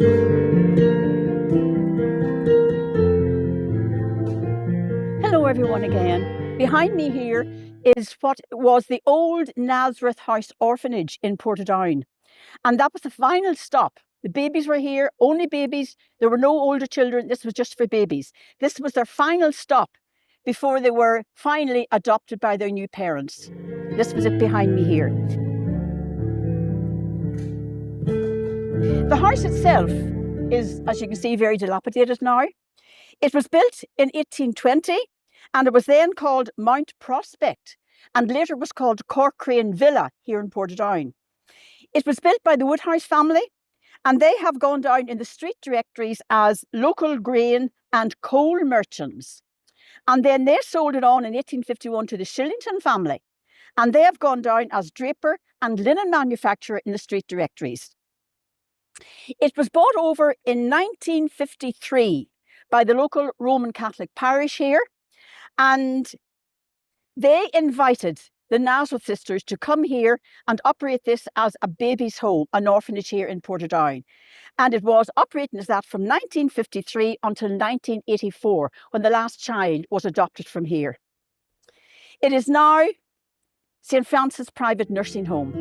Hello everyone again. Behind me here is what was the old Nazareth House orphanage in Portadown. And that was the final stop. The babies were here, only babies. There were no older children. This was just for babies. This was their final stop before they were finally adopted by their new parents. This was it behind me here. The house itself is, as you can see, very dilapidated now. It was built in 1820 and it was then called Mount Prospect and later was called Corcrane Villa here in Portadown. It was built by the Woodhouse family and they have gone down in the street directories as local grain and coal merchants. And then they sold it on in 1851 to the Shillington family and they have gone down as draper and linen manufacturer in the street directories. It was bought over in 1953 by the local Roman Catholic parish here, and they invited the Nazareth sisters to come here and operate this as a baby's home, an orphanage here in Portadown. And it was operating as that from 1953 until 1984, when the last child was adopted from here. It is now St. Francis Private Nursing Home.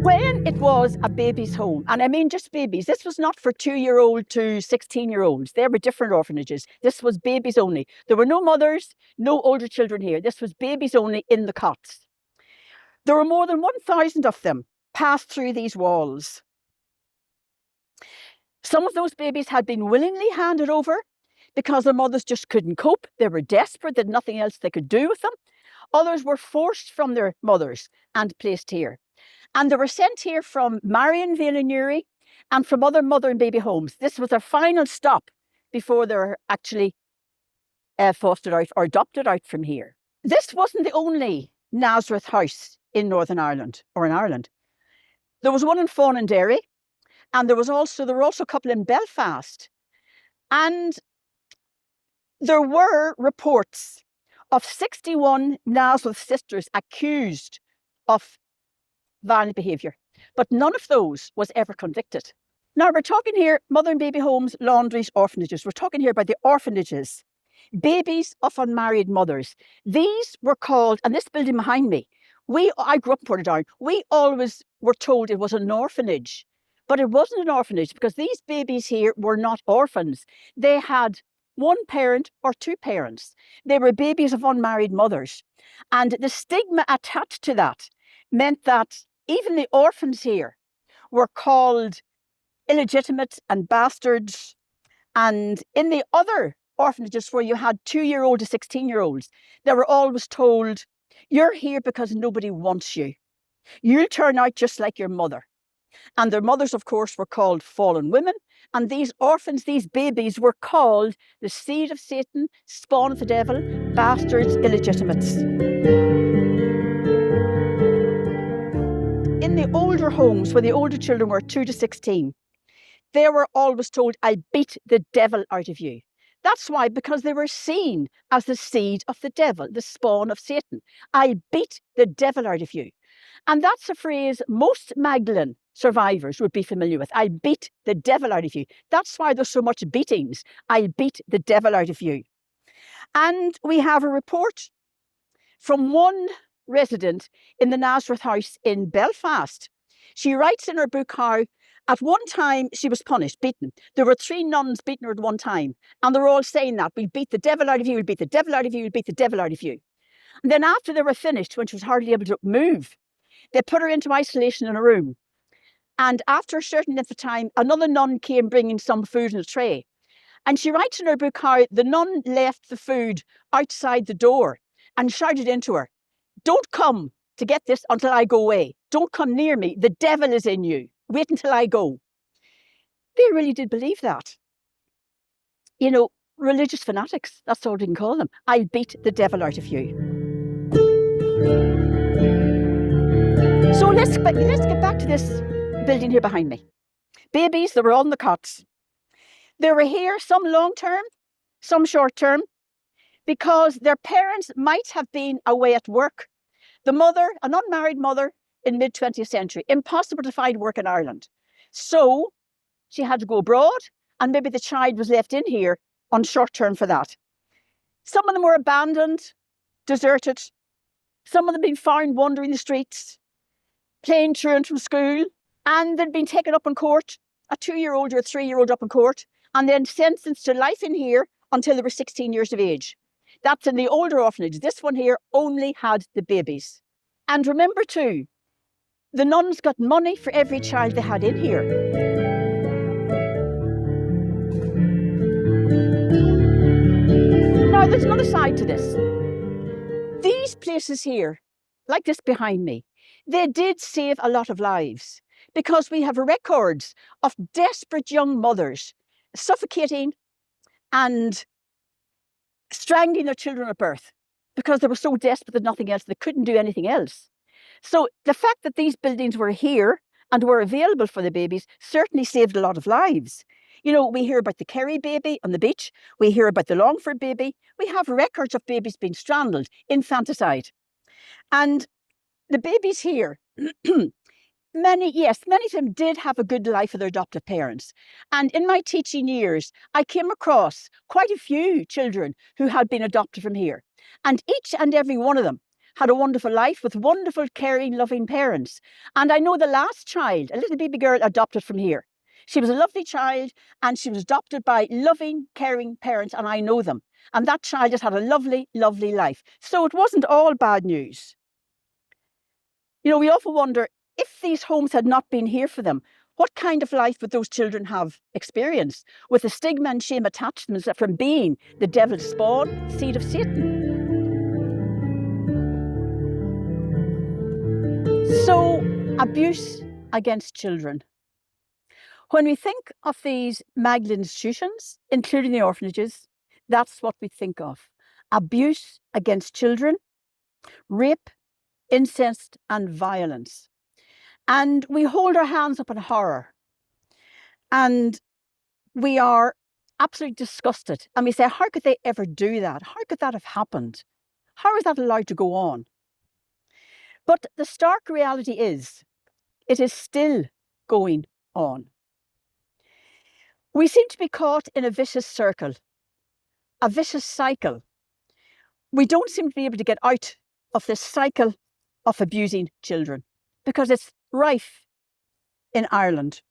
When it was a baby's home, and I mean just babies, this was not for 2-year-old to 16-year-olds. There were different orphanages. This was babies only. There were no mothers, no older children here. This was babies only in the cots. There were more than 1,000 of them passed through these walls. Some of those babies had been willingly handed over because their mothers just couldn't cope. They were desperate, they had nothing else they could do with them. Others were forced from their mothers and placed here. And they were sent here from Marianvale in Uri and from other mother and baby homes. This was their final stop before they were actually fostered out or adopted out from here. This wasn't the only Nazareth house in Northern Ireland or in Ireland. There was one in Fawnandary and there were also a couple in Belfast. And there were reports of 61 Nazareth sisters accused of violent behaviour, but none of those was ever convicted. Now we're talking here mother and baby homes, laundries, orphanages. We're talking here about the orphanages, babies of unmarried mothers. These were called, and this building behind me, I grew up in Portadown, we always were told it was an orphanage, but it wasn't an orphanage because these babies here were not orphans. They had one parent or two parents. They were babies of unmarried mothers. And the stigma attached to that meant that even the orphans here were called illegitimate and bastards. And in the other orphanages where you had 2-year-old to 16-year-olds, they were always told, you're here because nobody wants you. You'll turn out just like your mother. And their mothers, of course, were called fallen women. And these orphans, these babies, were called the seed of Satan, spawn of the devil, bastards, illegitimates. In the older homes, where the older children were 2 to 16, they were always told, I'll beat the devil out of you. That's why, because they were seen as the seed of the devil, the spawn of Satan. I'll beat the devil out of you. And that's a phrase most Magdalene survivors would be familiar with. I'll beat the devil out of you. That's why there's so much beatings. I'll beat the devil out of you. And we have a report from one resident in the Nazareth House in Belfast. She writes in her book how at one time she was punished, beaten. There were 3 nuns beating her at one time. And they're all saying that, we'll beat the devil out of you, we'll beat the devil out of you, we'll beat the devil out of you. And then after they were finished, when she was hardly able to move, they put her into isolation in a room. And after a certain length of time, another nun came bringing some food in a tray. And she writes in her book how the nun left the food outside the door and shouted into her, don't come to get this until I go away. Don't come near me. The devil is in you. Wait until I go. They really did believe that. You know, religious fanatics, that's all we can call them. I'll beat the devil out of you. So let's get back to this building here behind me. Babies, they were on the cots. They were here, some long-term, some short-term, because their parents might have been away at work The mother, an unmarried mother in mid-20th century, impossible to find work in Ireland. So she had to go abroad, and maybe the child was left in here on short term for that. Some of them were abandoned, deserted. Some of them been found wandering the streets, playing truant from school, and they'd been taken up in court, a 2-year-old or a 3-year-old up in court, and then sentenced to life in here until they were 16 years of age. That's in the older orphanage. This one here only had the babies. And remember too, the nuns got money for every child they had in here. Now, there's another side to this. These places here, like this behind me, they did save a lot of lives because we have records of desperate young mothers suffocating and strangling their children at birth because they were so desperate that nothing else, they couldn't do anything else. So the fact that these buildings were here and were available for the babies certainly saved a lot of lives. You know, we hear about the Kerry baby on the beach. We hear about the Longford baby. We have records of babies being strangled, infanticide. And the babies here, many of them did have a good life with their adoptive parents. And in my teaching years, I came across quite a few children who had been adopted from here. And each and every one of them had a wonderful life with wonderful, caring, loving parents. And I know the last child, a little baby girl, adopted from here. She was a lovely child and she was adopted by loving, caring parents, and I know them. And that child just had a lovely, lovely life. So it wasn't all bad news. You know, we often wonder, if these homes had not been here for them, what kind of life would those children have experienced with the stigma and shame attached to them from being the devil's spawn, seed of Satan? So, abuse against children. When we think of these Magdalene institutions, including the orphanages, that's what we think of. Abuse against children, rape, incest, and violence. And we hold our hands up in horror. And we are absolutely disgusted. And we say, how could they ever do that? How could that have happened? How is that allowed to go on? But the stark reality is, it is still going on. We seem to be caught in a vicious circle, a vicious cycle. We don't seem to be able to get out of this cycle of abusing children because it's rife in Ireland.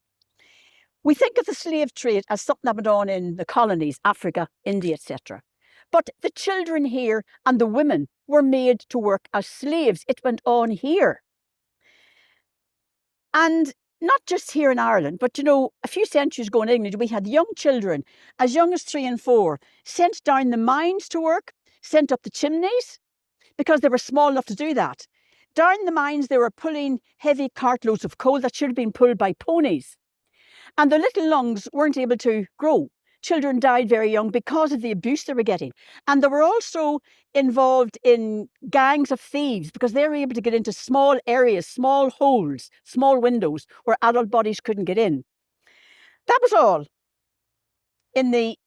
We think of the slave trade as something that went on in the colonies, Africa, India, etc. But the children here and the women were made to work as slaves. It went on here. And not just here in Ireland, but, you know, a few centuries ago in England, we had young children, as young as 3 and 4, sent down the mines to work, sent up the chimneys, because they were small enough to do that. Down the mines, they were pulling heavy cartloads of coal that should have been pulled by ponies. And their little lungs weren't able to grow. Children died very young because of the abuse they were getting. And they were also involved in gangs of thieves because they were able to get into small areas, small holes, small windows where adult bodies couldn't get in. That was all in the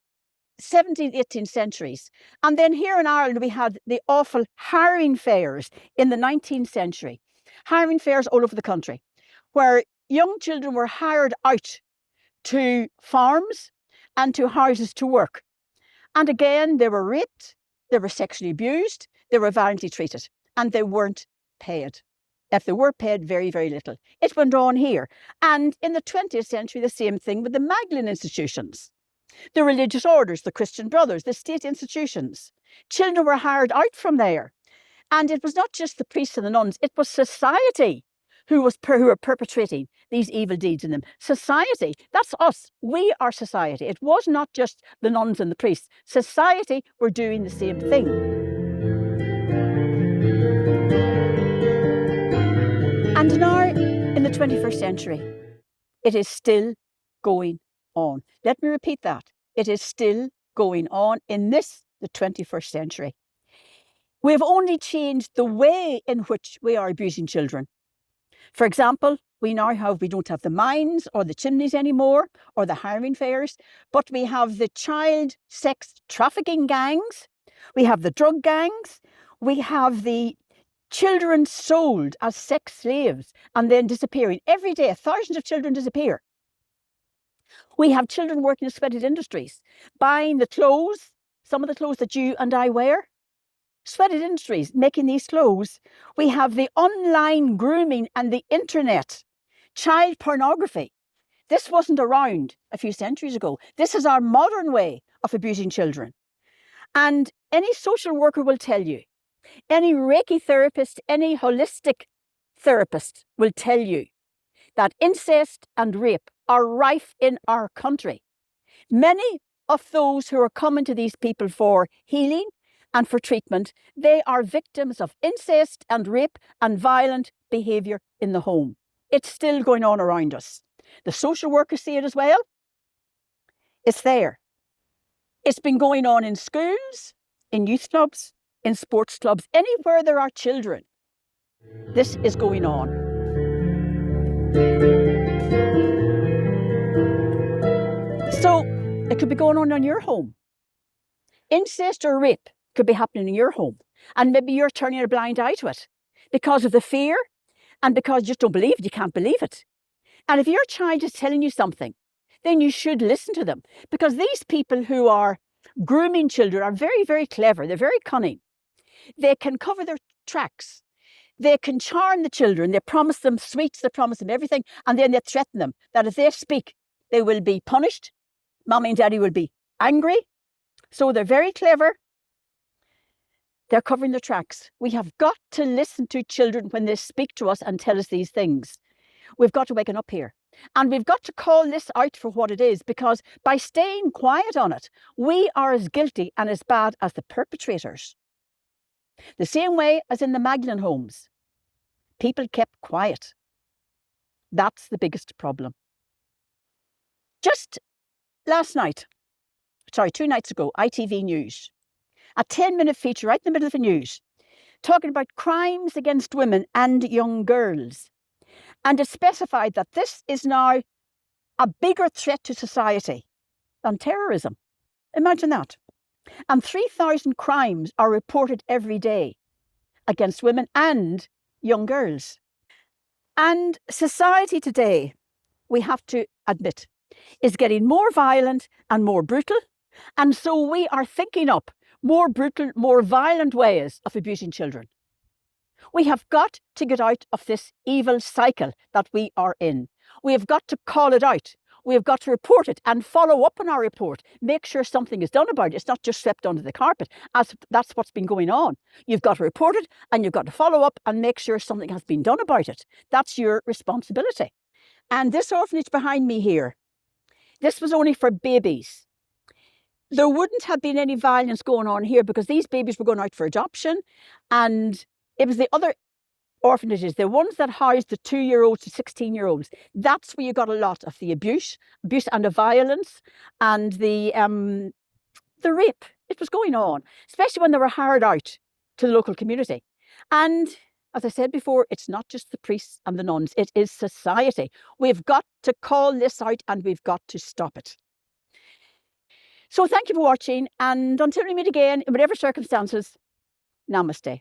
17th, 18th centuries. And then here in Ireland, we had the awful hiring fairs in the 19th century. Hiring fairs all over the country, where young children were hired out to farms and to houses to work. And again, they were raped, they were sexually abused, they were violently treated, and they weren't paid. If they were paid, very, very little. It went on here. And in the 20th century, the same thing with the Magdalene institutions. The religious orders, the Christian Brothers, the state institutions. Children were hired out from there. And it was not just the priests and the nuns, it was society who were perpetrating these evil deeds in them. Society, that's us. We are society. It was not just the nuns and the priests. Society were doing the same thing. And now, in the 21st century, it is still going on. Let me repeat that. It is still going on in this, the 21st century. We have only changed the way in which we are abusing children. For example, we don't have the mines or the chimneys anymore, or the hiring fairs, but we have the child sex trafficking gangs, we have the drug gangs, we have the Children sold as sex slaves and then disappearing. Every day, thousands of children disappear. We have children working in sweated industries, buying the clothes, some of the clothes that you and I wear. Sweated industries making these clothes. We have the online grooming and the internet, child pornography. This wasn't around a few centuries ago. This is our modern way of abusing children. And any social worker will tell you, any Reiki therapist, any holistic therapist will tell you that incest and rape are rife in our country. Many of those who are coming to these people for healing and for treatment, they are victims of incest and rape and violent behaviour in the home. It's still going on around us. The social workers see it as well. It's there. It's been going on in schools, in youth clubs, in sports clubs, anywhere there are children. This is going on. So it could be going on in your home. Incest or rape could be happening in your home. And maybe you're turning a blind eye to it because of the fear and because you just don't believe it, you can't believe it. And if your child is telling you something, then you should listen to them, because these people who are grooming children are very, very clever. They're very cunning. They can cover their tracks. They can charm the children. They promise them sweets, they promise them everything, and then they threaten them that if they speak, they will be punished. Mommy and daddy will be angry. So they're very clever. They're covering their tracks. We have got to listen to children when they speak to us and tell us these things. We've got to waken up here. And we've got to call this out for what it is, because by staying quiet on it, we are as guilty and as bad as the perpetrators. The same way as in the Magdalene homes. People kept quiet. That's the biggest problem. Just last night, 2 nights ago, ITV News, a 10-minute feature right in the middle of the news, talking about crimes against women and young girls. And it specified that this is now a bigger threat to society than terrorism. Imagine that. And 3,000 crimes are reported every day against women and young girls. And society today, we have to admit, is getting more violent and more brutal. And so we are thinking up more brutal, more violent ways of abusing children. We have got to get out of this evil cycle that we are in. We have got to call it out. We have got to report it and follow up on our report. Make sure something is done about it. It's not just swept under the carpet, as that's what's been going on. You've got to report it and you've got to follow up and make sure something has been done about it. That's your responsibility. And this orphanage behind me here, this was only for babies. There wouldn't have been any violence going on here because these babies were going out for adoption, and it was the other orphanages, the ones that housed the 2-year-olds to 16-year-olds. That's where you got a lot of the abuse and the violence and the rape. It was going on, especially when they were hired out to the local community. And as I said before, it's not just the priests and the nuns, it is society. We've got to call this out and we've got to stop it. So thank you for watching, and until we meet again, in whatever circumstances, namaste.